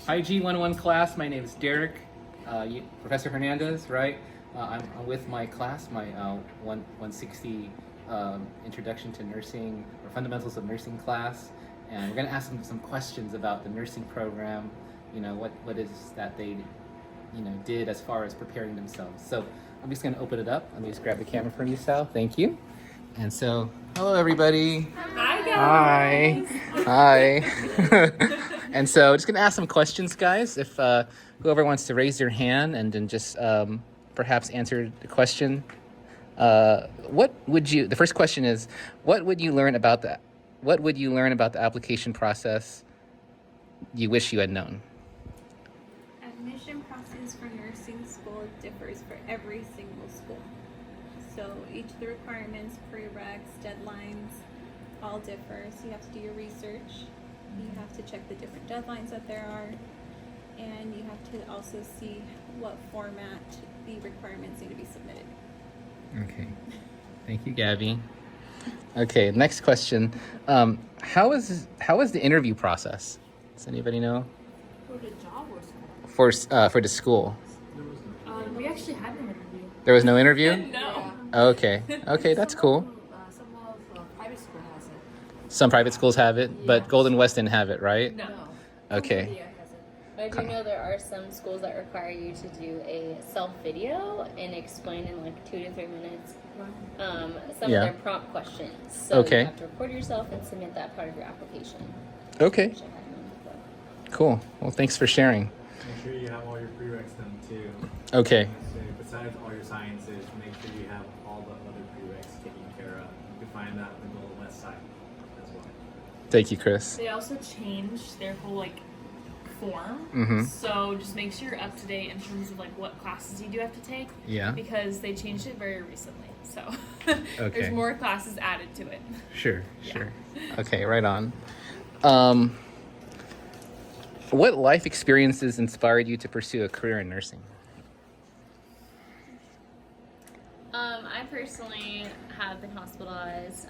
Hi G101 class, my name is Derek, Professor Hernandez, right? I'm with my class, my 160 Introduction to Nursing or Fundamentals of Nursing class, and we're going to ask them some questions about the nursing program, what is that they, did as far as preparing themselves. So I'm just going to open it up. Let me just grab the camera from you, Sal. Thank you. And so, hello everybody. Hi guys. Hi. And so, just gonna ask some questions, guys. If whoever wants to raise their hand and then just perhaps answer the question. The first question is, what would you learn about the application process you wish you had known? Admission process for nursing school differs for every single school. So each of the requirements, prereqs, deadlines, all differ. So you have to do your research. You have to check the different deadlines that there are. And you have to also see what format the requirements need to be submitted. Okay. Thank you, Gabby. Okay, next question. How is the interview process? Does anybody know? For the job or school? For the school. We actually had an interview. There was no interview? No. Okay, that's cool. Some of private school has it. Some private schools have it, but Yeah. Golden West didn't have it, right? No. Okay. Concordia has it. But I do know there are some schools that require you to do a self-video and explain in like 2 to 3 minutes some Yeah. of their prompt questions. So Okay. you have to record yourself and submit that part of your application. Okay, Which I hadn't known before. cool. Well, thanks for sharing. Make sure you have all your prereqs done too. Okay. So besides all your sciences, make sure you have all the other prereqs taken care of. You can find that on the Golden West side as well. Thank you, Chris. They also changed their whole form. Mm-hmm. So just make sure you're up to date in terms of what classes you do have to take. Yeah. Because they changed it very recently. So Okay. there's more classes added to it. Sure. Yeah. Sure. Okay, right on. What life experiences inspired you to pursue a career in nursing? I personally have been hospitalized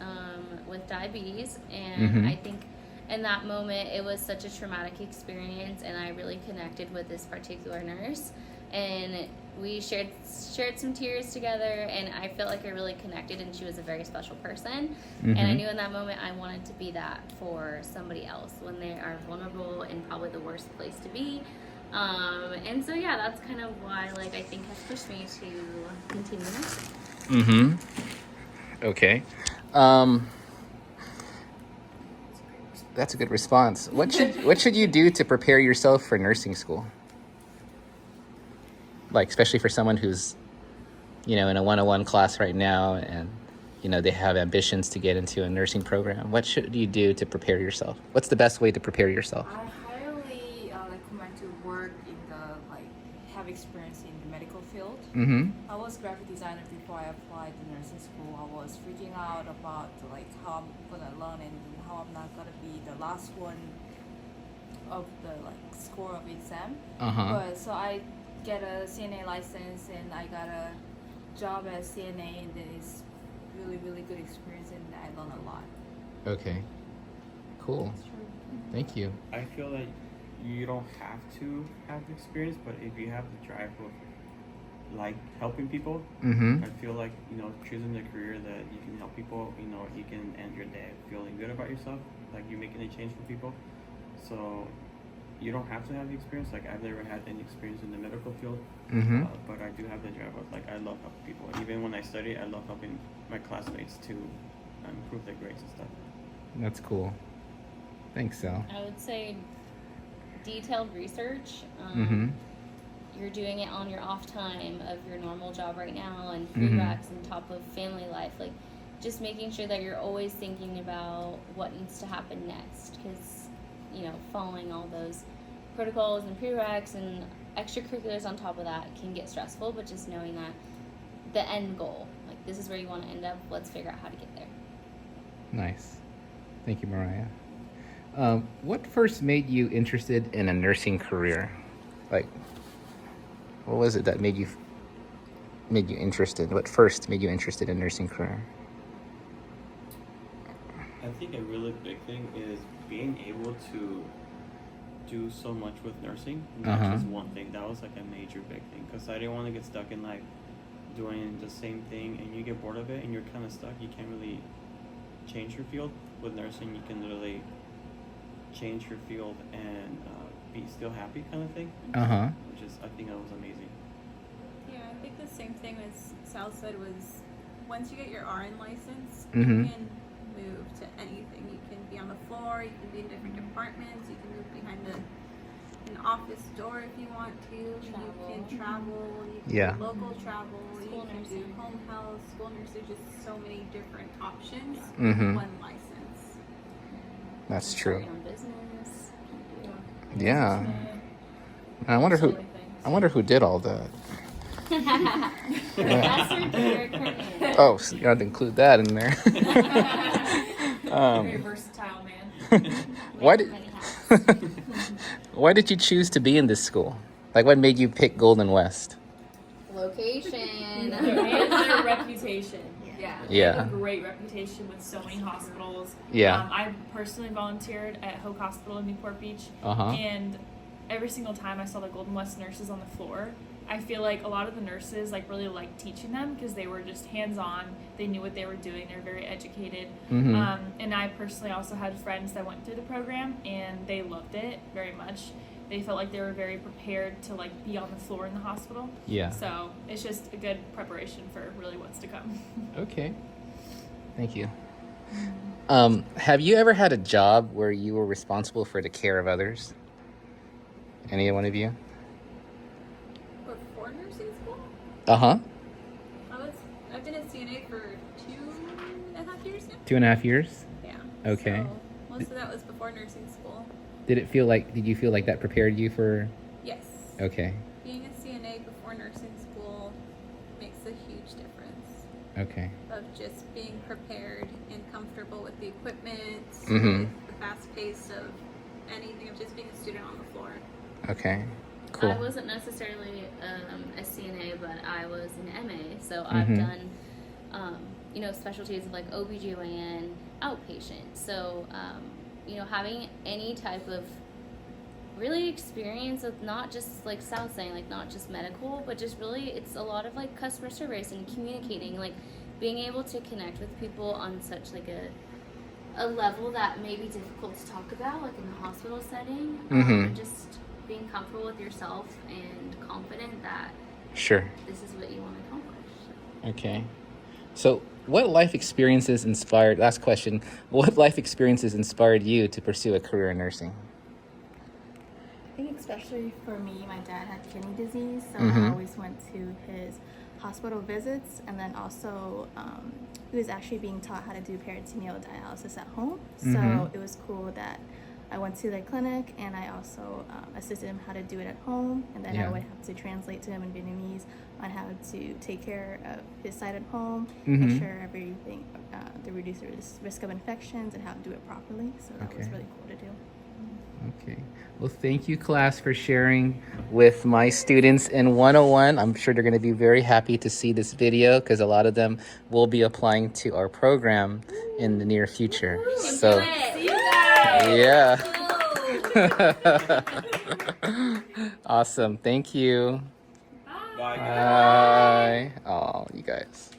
with diabetes, and Mhm. I think in that moment it was such a traumatic experience, and I really connected with this particular nurse, and we shared some tears together, and I felt like I really connected, and she was a very special person, and I Mhm. knew in that moment I wanted to be that for somebody else when they are vulnerable in probably the worst place to be. And so yeah, that's kind of why I think has pushed me to continue nursing. Mm-hmm. Okay. That's a good response. What should you do to prepare yourself for nursing school? Especially for someone who's, in a 101 class right now, and they have ambitions to get into a nursing program. What should you do to prepare yourself? What's the best way to prepare yourself? I highly recommend to work in have experience in the medical field. Mm-hmm. I was graphic designer before I applied to nursing school. I was freaking out about how I'm gonna learn and how I'm not gonna be the last one of the score of exam. Uh-huh. But so I get a CNA license and I got a job as CNA, and then it's really good experience, and I learned a lot. Okay. Cool. Thank you. I feel like you don't have to have experience, but if you have the drive of helping people, Mm-hmm. I feel like choosing a career that you can help people, you can end your day feeling good about yourself, like you're making a change for people. So you don't have to have the experience. I've never had any experience in the medical field, Mm-hmm. but I do have the drive of I love helping people. Even when I study, I love helping my classmates to improve their grades and stuff. That's cool. Thanks, Sal. I would say detailed research. Mm-hmm. You're doing it on your off time of your normal job right now, and Mhm. prereqs on top of family life. Just making sure that you're always thinking about what needs to happen next, because following all those protocols and prereqs and extracurriculars on top of that can get stressful. But just knowing that the end goal, this is where you want to end up, let's figure out how to get there. Nice. Thank you, Mariah. What first made you interested in a nursing career? What was it that made you interested? What first made you interested in nursing career? I think a really big thing is being able to do so much with nursing, not Uh-huh. just one thing. That was like a major big thing because I didn't want to get stuck in like doing the same thing and you get bored of it and you're kind of stuck. You can't really change your field. With nursing, you can literally change your field and be still happy, kind of thing. Uh-huh. Which is, I think that was amazing. Yeah, I think the same thing as Sal said was once you get your RN license, Mhm. you can move to anything. You can be on the floor, you can be in different departments, you can move behind an office door if you want to, you can travel, you can Yeah. do local travel, School you can do nursing. home health, school nurse. There's just so many different options. Mhm. One license. That's Start true. your own business. Yeah. I wonder who did all that. Professor Derek Hernandez. Oh, so you got to include that in there. Very versatile man. Why did Many hats. Why did you choose to be in this school? Like, what made you pick Golden West? Location. And their reputation. Yeah. They Yeah. have a great reputation with so many hospitals. Yeah. I personally volunteered at Hoke Hospital in Newport Beach. Uh-huh. And every single time I saw the Golden West nurses on the floor, I feel like a lot of the nurses like really liked teaching them because they were just hands-on. They knew what they were doing. They were very educated. Mhm. And I personally also had friends that went through the program and they loved it very much. They felt like they were very prepared to like be on the floor in the hospital. Yeah. So it's just a good preparation for really what's to come. Okay. Thank you. Have you ever had a job where you were responsible for the care of others? Any one of you? Before nursing school, Uh-huh. I've been at CNA for 2.5 years now. 2.5 years? Yeah. Okay. So most of that was before nursing school. Did you feel like that prepared you for? Yes. Okay. Being a CNA before nursing school makes a huge difference Okay. of just being prepared and comfortable with the equipment, Mhm. with the fast pace of anything, of just being a student on the floor. Okay. Cool. I wasn't necessarily a CNA, but I was an MA, so I've Mhm. done, specialties of like OBGYN, outpatient. So, having any type of really experience with not just like Sal saying, like not just medical, but just really it's a lot of like customer service and communicating, like being able to connect with people on such like a level that may be difficult to talk about, like in the hospital setting, Mhm. and just being comfortable with yourself and confident that Sure. this is what you want to accomplish. Okay. So, what life experiences inspired, last question, what life experiences inspired you to pursue a career in nursing? I think especially for me, my dad had kidney disease, so Mhm. I always went to his hospital visits, and then also he was actually being taught how to do peritoneal dialysis at home. So Mhm. it was cool that I went to the clinic and I also assisted him how to do it at home, and then Yeah. I would have to translate to him in Vietnamese on how to take care of his side at home, Mhm. make sure everything to reduce the risk of infections and how to do it properly. So that was Okay. really cool to do. Okay. Well, thank you, class, for sharing with my students in 101. I'm sure they're going to be very happy to see this video because a lot of them will be applying to our program in the near future. So, See you guys. yeah. Awesome. Thank you. Bye. Bye. Oh, you guys.